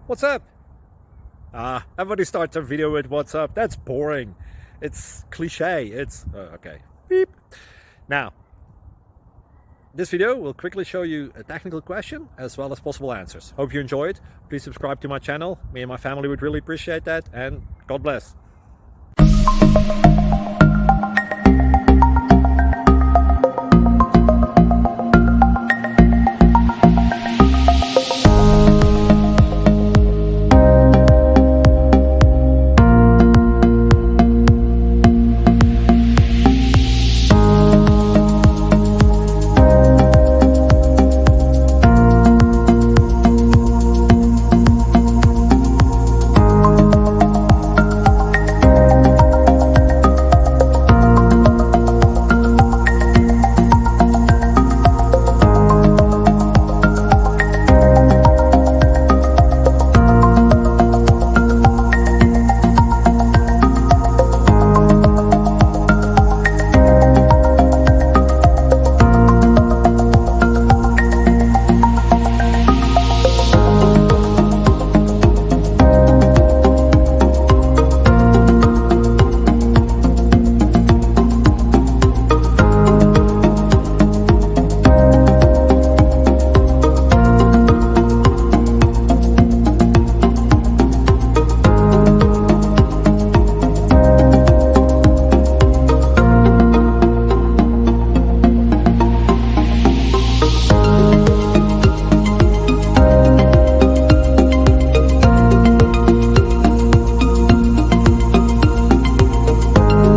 What's up? Everybody starts a video with what's up. That's boring. It's cliche. Okay. Beep. Now, this video will quickly show you a technical question as well as possible answers. Hope you enjoyed. Please subscribe to my channel. Me and my family would really appreciate that, and God bless.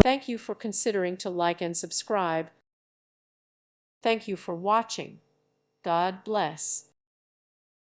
Thank you for considering to like and subscribe. Thank you for watching. God bless.